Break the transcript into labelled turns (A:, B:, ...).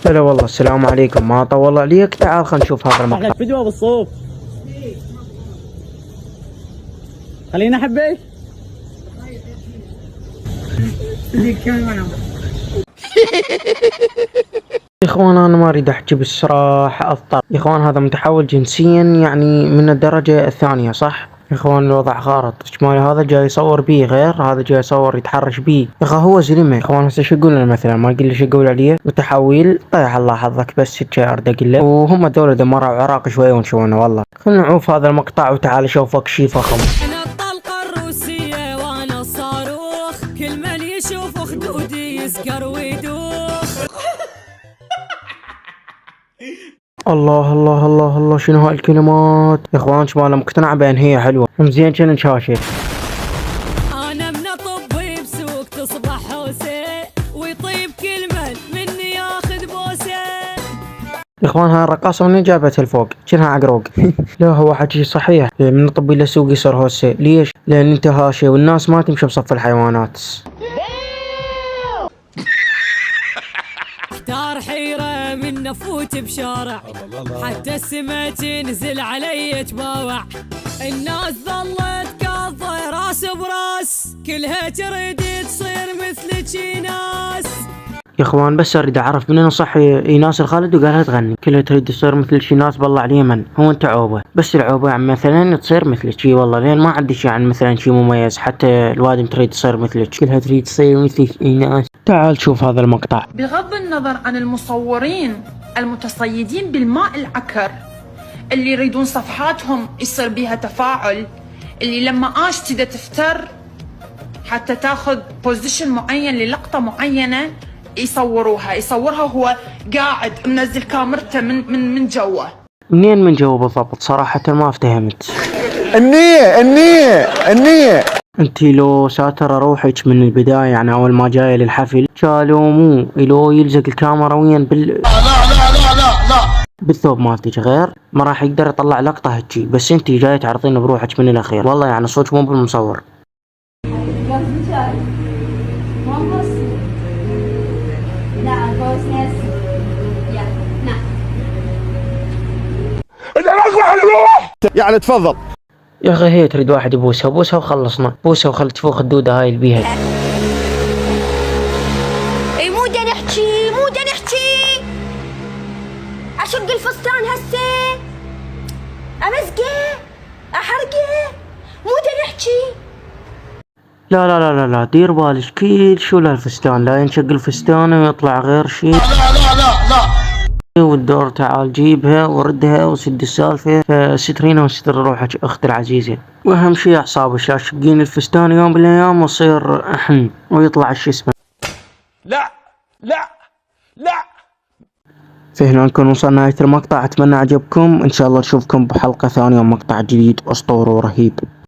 A: هلا والله، السلام عليكم. ما طول عليك، تعال خلينا نشوف هذا المقطع.
B: فيديو بالصوت. خليني احبك.
A: يا اخوان انا ما اريد احكي، بس راح اضطر. يا اخوان هذا متحول جنسيا يعني من الدرجة الثانية، صح؟ يا اخوان الوضع غلط. شمال هذا جاي يصور بيه غير، هذا جاي يصور يتحرش بيه. يا اخي هو زلمه. يا اخوان هسه شو اقول له مثلا؟ ما اقول له شو اقول عليه؟ متحول طيح الله حظك، بس هيك اريد اقول له. وهم دول دمروا العراق شويه ونشوفنا والله. خلينا نشوف هذا المقطع وتعال شوفك شي فخم.
C: انا الطلقة الروسية وانا الصاروخ، كل من يشوف خدودي يسكر ويدوخ.
A: الله الله الله الله، شنو هاي الكلمات؟ يا اخوان شمال مقتنع بان هي حلوه مزين كان نشاشه.
C: انا من اطبي بسوق تصبح حوسه، ويطيب كل من مني ياخذ بوسه.
A: يا اخوان هاي الرقاصه منين جابتها لفوق؟ كأنها عقروق. لا هو حكي صحيح، من طبي لسوق يصير هوسه. ليش؟ لان انت هاشي والناس ما تمشي بصف الحيوانات.
C: اختار حيرة من نفوت بشارع، حتى السما تنزل علي تباوع. الناس ظلت كاظة راس براس، كلها تريد تصير مثل شي ناس.
A: يا اخوان بس اريد اعرف منين صح ايناس الخالد وقالها تغني. كلها تريد تصير مثل شي ناس، بالله على اليمن. هو انت عوبه، بس العوبه عن مثلا تصير مثلك شي والله، لين ما عندي شي عن مثلا شي مميز. حتى الوادم تريد تصير مثلك، كلها تريد تصير مثل ايناس. تعال شوف هذا المقطع.
D: بغض النظر عن المصورين المتصيدين بالماء العكر اللي يريدون صفحاتهم يصير بيها تفاعل، اللي لما تبدا تفتر حتى تاخذ بوزيشن معين للقطة معينة يصورها هو قاعد منزل كاميرته من جوه.
A: منين من جوا بالضبط؟ صراحة ما افتهمت.
E: النية
A: انتي لو ساتر روحك من البداية، يعني اول ما جاية للحفل قالوا مو لو يلزق الكاميرا وين لا بالثوب مالتك، غير ما راح يقدر يطلع لقطة هيجي. بس انتي جاية تعرضين بروحك من الاخير، والله يعني صوت مو بالمصور.
E: يعني تفضل.
A: يا اخي هي تريد واحد يبوسها، بوسها وخلصنا. بوسها وخلت تفوق الدودة هاي البيها.
F: اي مو دا نحكي اشق الفستان هسه، امزقه احرقه، مو دا نحكي.
A: لا لا لا لا لا، دير بالك كل شو للفستان، لا ينشق الفستان ويطلع غير شي. لا والدور تعال جيبها وردها وسد السالفة. فسترينا وستر روحك اختي العزيزة، واهم شي اعصابك، لا تشقين الفستان يوم من الايام ويصير احن ويطلع شو اسمه.
E: لا لا لا.
A: فهنا نكون وصلنا نهاية المقطع. اتمنى عجبكم، ان شاء الله نشوفكم بحلقة ثانية ومقطع جديد اسطوري ورهيب.